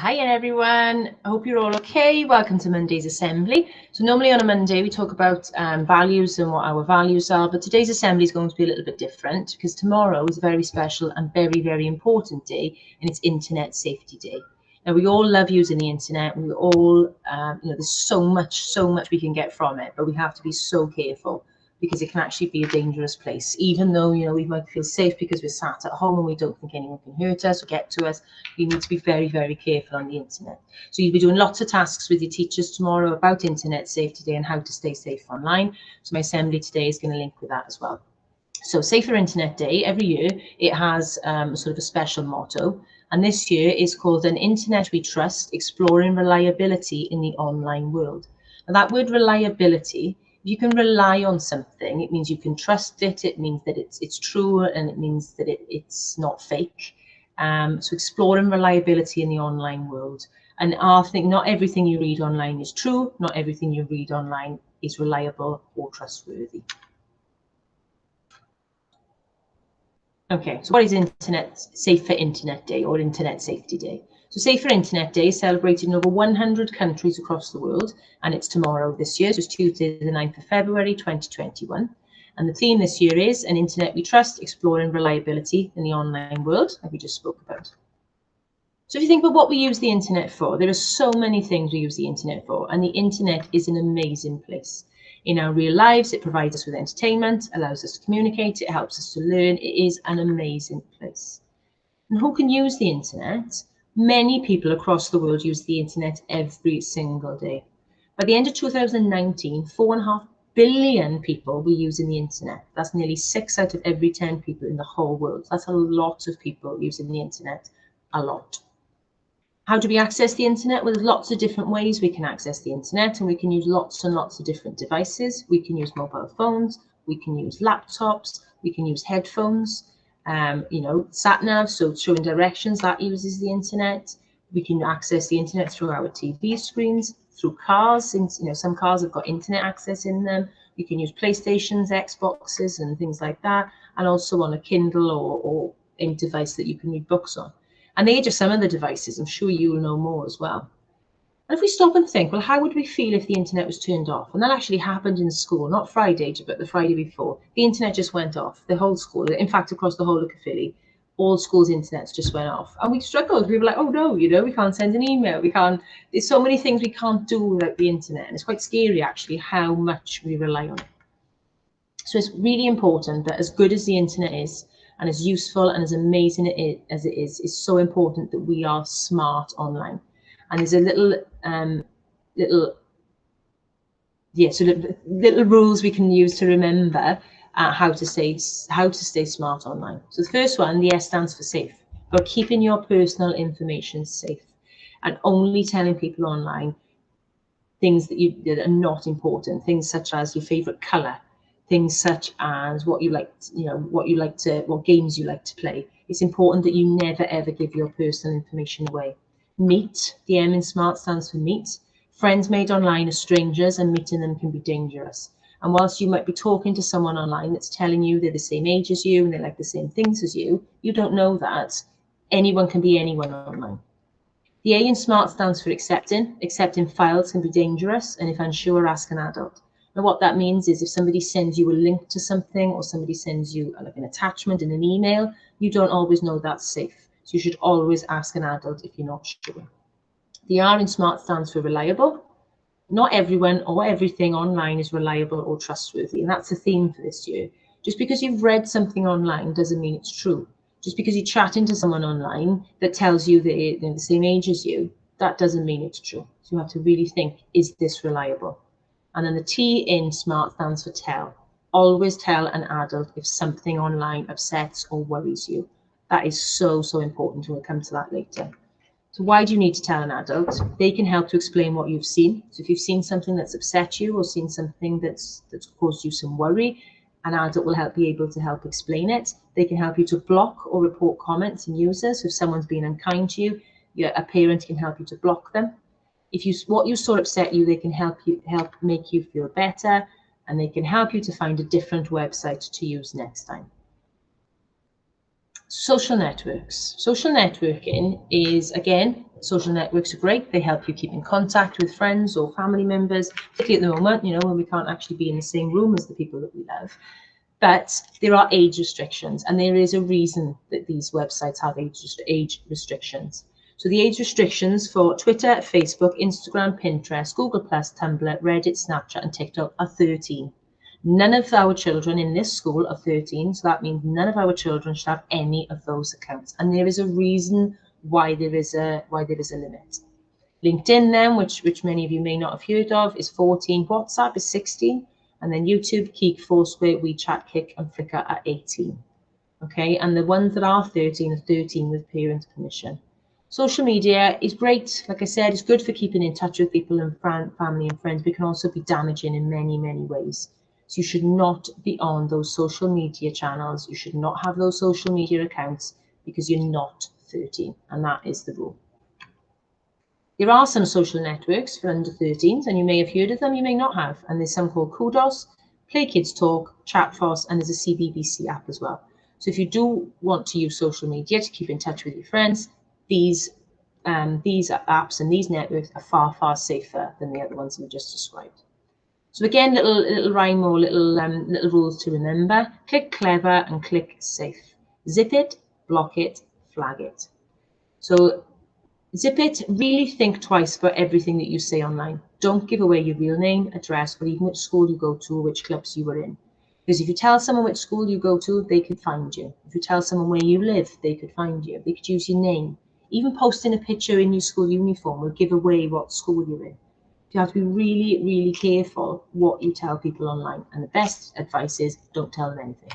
Hi everyone, I hope you're all okay. Welcome to Monday's Assembly. So normally on a Monday we talk about values and what our values are, but today's Assembly is going to be a little bit different because tomorrow is a very special and very, very important day, and it's Internet Safety Day. Now we all love using the internet, we all, there's so much we can get from it, but we have to be so careful because it can actually be a dangerous place. Even though, we might feel safe because we're sat at home and we don't think anyone can hurt us or get to us, you need to be very, very careful on the internet. So you'll be doing lots of tasks with your teachers tomorrow about Internet Safety Day and how to stay safe online. So my assembly today is going to link with that as well. So Safer Internet Day, every year, it has sort of a special motto. And this year is called An Internet We Trust, Exploring Reliability in the Online World. And that word reliability, you can rely on something, it means you can trust it, it means that it's true, and it means that it's not fake. So exploring reliability in the online world. And I think not everything you read online is true, not everything you read online is reliable or trustworthy. Okay, so what is Safer Internet Day or Internet Safety Day? So Safer Internet Day is celebrated in over 100 countries across the world, and it's tomorrow this year, so it's Tuesday the 9th of February 2021. And the theme this year is An Internet We Trust, Exploring Reliability in the Online World, like we just spoke about. So if you think about what we use the internet for, there are so many things we use the internet for, and the internet is an amazing place. In our real lives, it provides us with entertainment, allows us to communicate, it helps us to learn. It is an amazing place. And who can use the internet? Many people across the world use the internet every single day. By the end of 2019, 4.5 billion people were using the internet. That's nearly 6 out of every 10 people in the whole world. That's a lot of people using the internet, a lot. How do we access the internet? Well, there's lots of different ways we can access the internet, and we can use lots and lots of different devices. We can use mobile phones, we can use laptops, we can use headphones, sat nav, so showing directions, that uses the internet. We can access the internet through our TV screens, through cars. Some cars have got internet access in them. We can use PlayStations, Xboxes, and things like that, and also on a Kindle or any device that you can read books on. And they are just some of the devices. I'm sure you'll know more as well. And if we stop and think, well, how would we feel if the internet was turned off? And that actually happened in school, not Friday, but the Friday before. The internet just went off, the whole school. In fact, across the whole of Caerphilly, all schools' internets just went off. And we struggled. We were like, oh no, we can't send an email. There's so many things we can't do without the internet. And it's quite scary, actually, how much we rely on it. So it's really important that as good as the internet is, and as useful and as amazing as it is, it's so important that we are smart online. And there's a little rules we can use to remember how to stay smart online. So the first one, the S stands for safe. But keeping your personal information safe and only telling people online things that are not important, things such as your favorite color, things such as what games you like to play. It's important that you never ever give your personal information away. Meet, the M in SMART stands for meet. Friends made online are strangers, and meeting them can be dangerous. And whilst you might be talking to someone online that's telling you they're the same age as you and they like the same things as you, you don't know that. Anyone can be anyone online. The A in SMART stands for accepting. Accepting files can be dangerous, and if unsure, ask an adult. Now, what that means is if somebody sends you a link to something, or somebody sends you like an attachment in an email, you don't always know that's safe. So you should always ask an adult if you're not sure. The R in SMART stands for reliable. Not everyone or everything online is reliable or trustworthy, and that's the theme for this year. Just because you've read something online doesn't mean it's true. Just because you're chatting to someone online that tells you they're the same age as you, that doesn't mean it's true. So you have to really think, is this reliable? And then the T in SMART stands for tell. Always tell an adult if something online upsets or worries you. That is so, so important. We'll come to that later. So why do you need to tell an adult? They can help to explain what you've seen. So if you've seen something that's upset you or seen something that's caused you some worry, an adult will be able to help explain it. They can help you to block or report comments and users. So if someone's been unkind to you, a parent can help you to block them. If what you saw upset you, they can help make you feel better, and they can help you to find a different website to use next time. Social networks. Social networking is, again, social networks are great. They help you keep in contact with friends or family members, particularly at the moment, you know, when we can't actually be in the same room as the people that we love. But there are age restrictions, and there is a reason that these websites have age restrictions. So the age restrictions for Twitter, Facebook, Instagram, Pinterest, Google+, Tumblr, Reddit, Snapchat, and TikTok are 13. None of our children in this school are 13, so that means none of our children should have any of those accounts. And there is a reason why there is a limit. LinkedIn then, which many of you may not have heard of, is 14. WhatsApp is 16. And then YouTube, Keek, Foursquare, WeChat, Kik, and Flickr are 18. Okay, and the ones that are 13 are 13 with parent permission. Social media is great. Like I said, it's good for keeping in touch with people and family and friends, but it can also be damaging in many, many ways. So you should not be on those social media channels. You should not have those social media accounts because you're not 13, and that is the rule. There are some social networks for under 13s, and you may have heard of them, you may not have. And there's some called Kudos, Play Kids Talk, Chatfoss, and there's a CBBC app as well. So if you do want to use social media to keep in touch with your friends, these apps and these networks are far, far safer than the other ones we just described. So again, little rhyme or little rules to remember. Click clever and click safe. Zip it, block it, flag it. So zip it, really think twice about everything that you say online. Don't give away your real name, address, or even which school you go to, or which clubs you were in. Because if you tell someone which school you go to, they could find you. If you tell someone where you live, they could find you. They could use your name. Even posting a picture in your school uniform will give away what school you're in. You have to be really, really careful what you tell people online. And the best advice is don't tell them anything.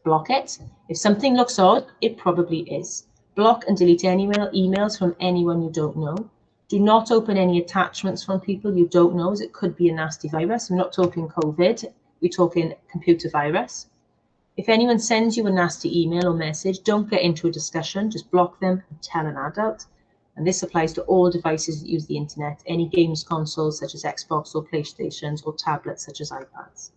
Block it. If something looks odd, it probably is. Block and delete any emails from anyone you don't know. Do not open any attachments from people you don't know, as it could be a nasty virus. We're not talking COVID, we're talking computer virus. If anyone sends you a nasty email or message, don't get into a discussion, just block them and tell an adult. And this applies to all devices that use the internet, any games consoles such as Xbox or PlayStations, or tablets such as iPads.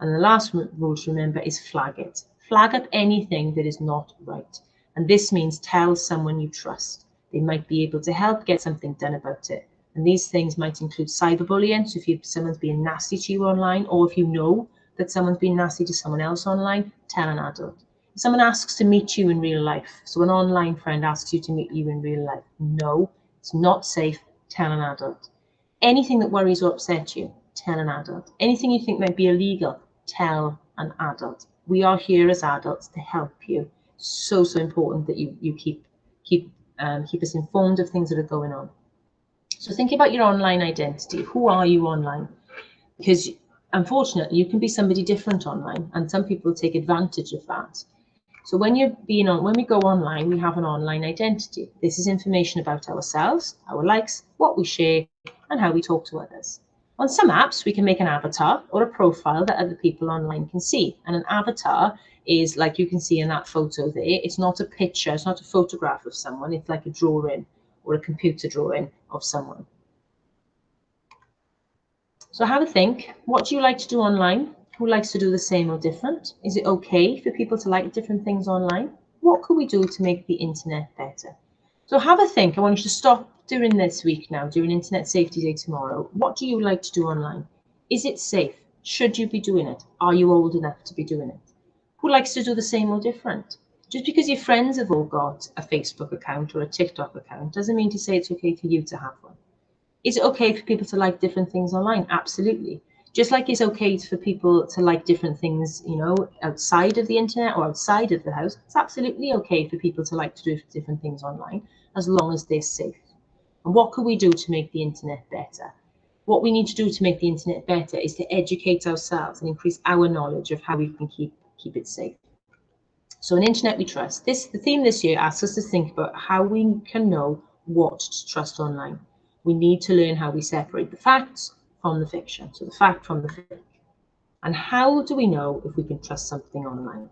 And the last rule to remember is flag it. Flag up anything that is not right. And this means tell someone you trust. They might be able to help get something done about it. And these things might include cyberbullying. So if someone's being nasty to you online, or if you know that someone's being nasty to someone else online, tell an adult. If someone asks to meet you in real life, so an online friend asks you to meet you in real life, no, it's not safe, tell an adult. Anything that worries or upsets you, tell an adult. Anything you think might be illegal, tell an adult. We are here as adults to help you. So important that you keep us informed of things that are going on. So think about your online identity. Who are you online? Because unfortunately, you can be somebody different online, and some people take advantage of that. So when we go online, we have an online identity. This is information about ourselves, our likes, what we share, and how we talk to others. On some apps, we can make an avatar or a profile that other people online can see. And an avatar is, like you can see in that photo there, it's not a picture, it's not a photograph of someone, it's like a drawing or a computer drawing of someone. So have a think. What do you like to do online? Who likes to do the same or different? Is it okay for people to like different things online? What could we do to make the internet better? So have a think. I want you to stop during this week now, during Internet Safety Day tomorrow. What do you like to do online? Is it safe? Should you be doing it? Are you old enough to be doing it? Who likes to do the same or different? Just because your friends have all got a Facebook account or a TikTok account doesn't mean to say it's okay for you to have one. Is it okay for people to like different things online? Absolutely. Just like it's okay for people to like different things, you know, outside of the internet or outside of the house, it's absolutely okay for people to like to do different things online, as long as they're safe. And what can we do to make the internet better? What we need to do to make the internet better is to educate ourselves and increase our knowledge of how we can keep it safe. So an internet we trust. The theme this year asks us to think about how we can know what to trust online. We need to learn how we separate the facts from the fiction, so the fact from the fake. And how do we know if we can trust something online?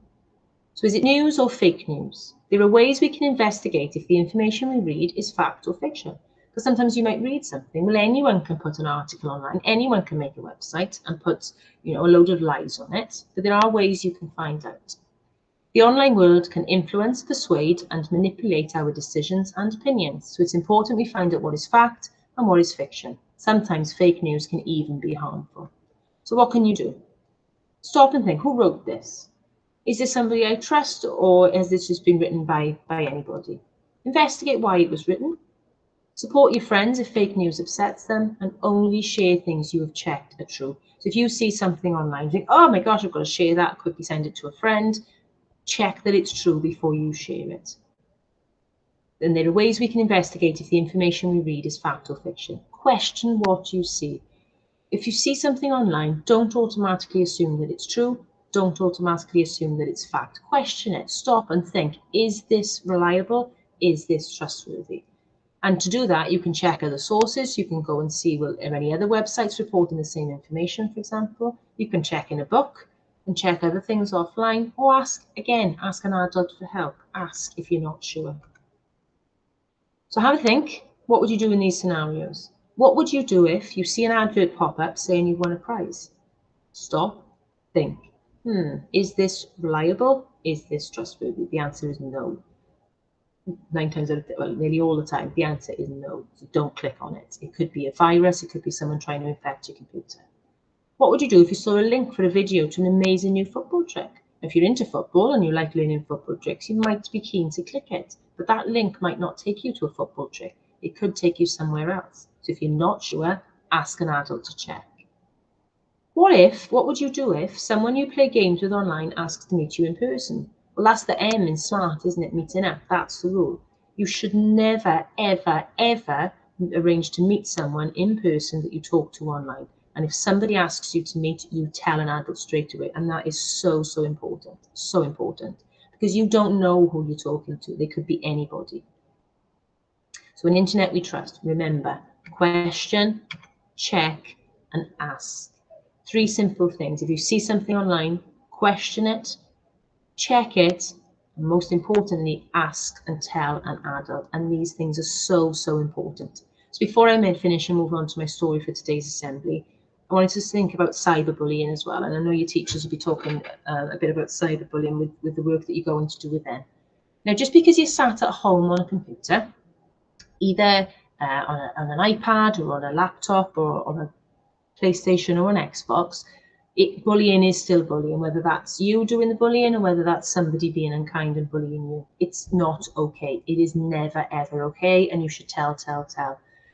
So is it news or fake news? There are ways we can investigate if the information we read is fact or fiction. Because sometimes you might read something, well, anyone can put an article online, anyone can make a website and put, you know, a load of lies on it, but there are ways you can find out. The online world can influence, persuade, and manipulate our decisions and opinions, so it's important we find out what is fact and what is fiction. Sometimes fake news can even be harmful. So what can you do? Stop and think, who wrote this? Is this somebody I trust, or has this just been written by anybody? Investigate why it was written. Support your friends if fake news upsets them, and only share things you have checked are true. So if you see something online, think, oh my gosh, I've got to share that, quickly send it to a friend. Check that it's true before you share it. And there are ways we can investigate if the information we read is fact or fiction. Question what you see. If you see something online, don't automatically assume that it's true. Don't automatically assume that it's fact. Question it, stop and think, is this reliable? Is this trustworthy? And to do that, you can check other sources. You can go and see, well, are any other websites reporting the same information, for example? You can check in a book and check other things offline, or ask an adult for help. Ask if you're not sure. So have a think. What would you do in these scenarios? What would you do if you see an advert pop up saying you've won a prize? Stop, think. Is this reliable? Is this trustworthy? The answer is no. 9 times out of 10, well, nearly all the time, the answer is no. So don't click on it. It could be a virus. It could be someone trying to infect your computer. What would you do if you saw a link for a video to an amazing new football trick? If you're into football and you like learning football tricks, you might be keen to click it, but that link might not take you to a football trick. It could take you somewhere else. So if you're not sure, ask an adult to check. What would you do if someone you play games with online asks to meet you in person? Well, that's the M in SMART, isn't it? Meeting up, that's the rule. You should never, ever, ever arrange to meet someone in person that you talk to online. And if somebody asks you to meet, you tell an adult straight away. And that is so, so important. So important. Because you don't know who you're talking to. They could be anybody. So an internet we trust. Remember, question, check, and ask. 3 simple things. If you see something online, question it, check it, and most importantly, ask and tell an adult. And these things are so, so important. So before I finish and move on to my story for today's assembly, I wanted to think about cyberbullying as well. And I know your teachers will be talking a bit about cyberbullying with the work that you're going to do with them. Now, just because you're sat at home on a computer, either on an iPad or on a laptop or on a PlayStation or an Xbox, bullying is still bullying, whether that's you doing the bullying or whether that's somebody being unkind and bullying you. It's not okay. It is never, ever okay, and you should tell.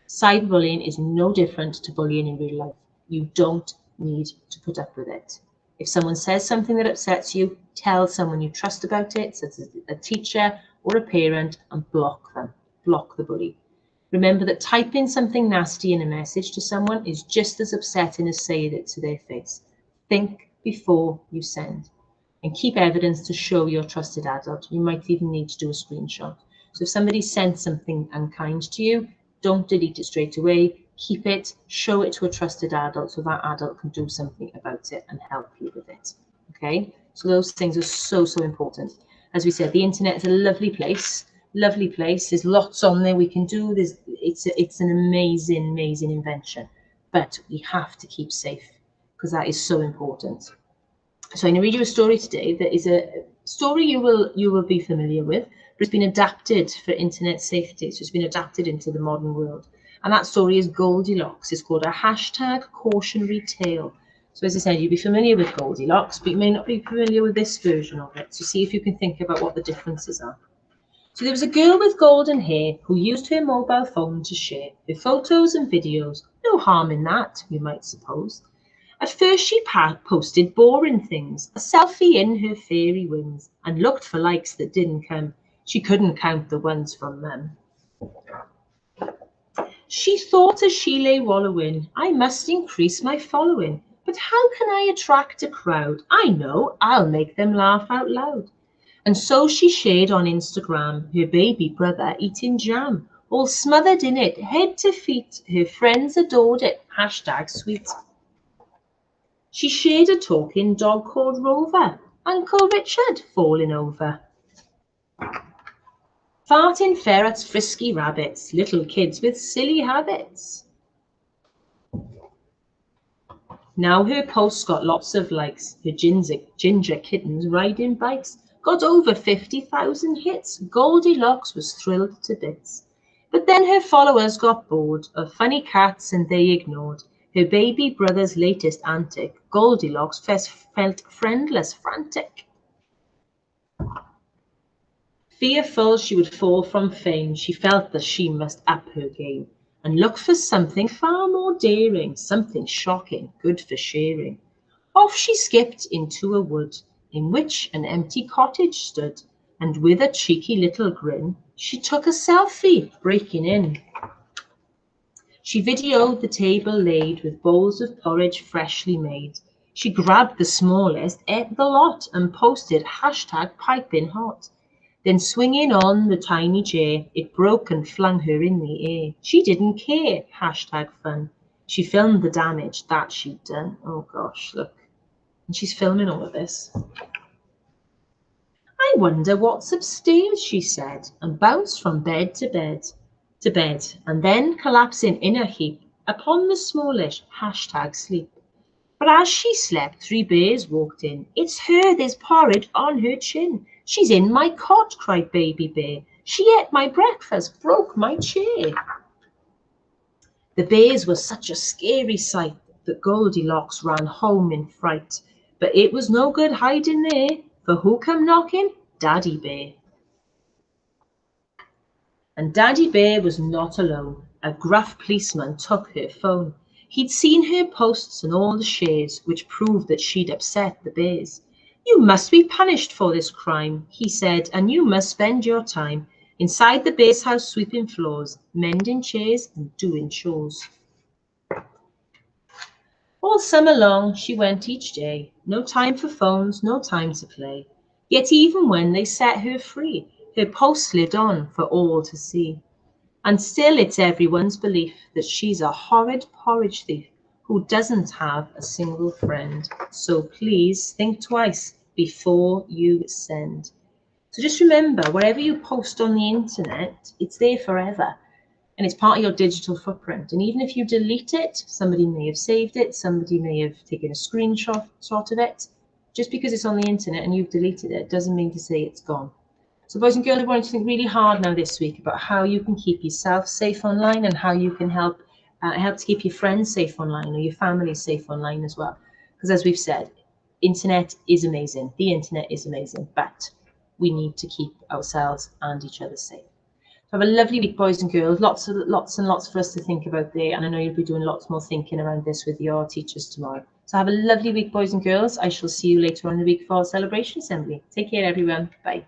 Cyberbullying is no different to bullying in real life. You don't need to put up with it. If someone says something that upsets you, tell someone you trust about it, such as a teacher or a parent, and block them. Block the bully. Remember that typing something nasty in a message to someone is just as upsetting as saying it to their face. Think before you send, and keep evidence to show your trusted adult. You might even need to do a screenshot. So if somebody sends something unkind to you, don't delete it straight away. Keep it, show it to a trusted adult so that adult can do something about it and help you with it. Okay, so those things are so, so important. As we said, the internet is a lovely place. Lovely place. There's lots on there we can do. It's an amazing, amazing invention, but we have to keep safe because that is so important. So I'm going to read you a story today that is a story you will be familiar with, but it's been adapted for internet safety. So it's been adapted into the modern world. And that story is Goldilocks. It's called a #cautionary tale. So as I said, you'll be familiar with Goldilocks, but you may not be familiar with this version of it. So see if you can think about what the differences are. So there was a girl with golden hair who used her mobile phone to share her photos and videos. No harm in that, you might suppose. At first she posted boring things, a selfie in her fairy wings, and looked for likes that didn't come. She couldn't count the ones from them. She thought as she lay wallowing, I must increase my following. But how can I attract a crowd? I know, I'll make them laugh out loud. And so she shared on Instagram her baby brother eating jam, all smothered in it, head to feet. Her friends adored it, #sweet. She shared a talking dog called Rover, Uncle Richard falling over. Farting ferrets, frisky rabbits, little kids with silly habits. Now her posts got lots of likes, her ginger kittens riding bikes, got over 50,000 hits. Goldilocks was thrilled to bits. But then her followers got bored of funny cats and they ignored her baby brother's latest antic. Goldilocks felt friendless, frantic. Fearful she would fall from fame, she felt that she must up her game and look for something far more daring, something shocking, good for sharing. Off she skipped into a wood in which an empty cottage stood, and with a cheeky little grin, she took a selfie, breaking in. She videoed the table laid with bowls of porridge freshly made. She grabbed the smallest, ate the lot, and posted #piping hot. Then swinging on the tiny chair, it broke and flung her in the air. She didn't care, #fun. She filmed the damage that she'd done. Oh gosh, look. And she's filming all of this. I wonder what's upstairs, she said, and bounced from bed to bed, and then collapsing in a heap upon the smallish #sleep. But as she slept, 3 bears walked in. It's her, there's porridge on her chin. She's in my cot, cried Baby Bear. She ate my breakfast, broke my chair. The bears were such a scary sight that Goldilocks ran home in fright. But it was no good hiding there, for who come knocking? Daddy Bear. And Daddy Bear was not alone. A gruff policeman took her phone. He'd seen her posts and all the shares, which proved that she'd upset the bears. You must be punished for this crime, he said, and you must spend your time inside the bear's house sweeping floors, mending chairs and doing chores. All summer long she went each day, no time for phones, no time to play. Yet even when they set her free, her post lived on for all to see. And still it's everyone's belief that she's a horrid porridge thief who doesn't have a single friend. So please think twice before you send. So just remember, wherever you post on the internet, it's there forever. And it's part of your digital footprint. And even if you delete it, somebody may have saved it, somebody may have taken a screenshot of it. Just because it's on the internet and you've deleted it doesn't mean to say it's gone. So boys and girls, I want you to think really hard now this week about how you can keep yourself safe online and how you can help to keep your friends safe online or your family safe online as well. Because as we've said, internet is amazing. The internet is amazing, but we need to keep ourselves and each other safe. Have a lovely week, boys and girls. Lots and lots for us to think about there. And I know you'll be doing lots more thinking around this with your teachers tomorrow. So have a lovely week, boys and girls. I shall see you later on in the week for our celebration assembly. Take care, everyone. Bye.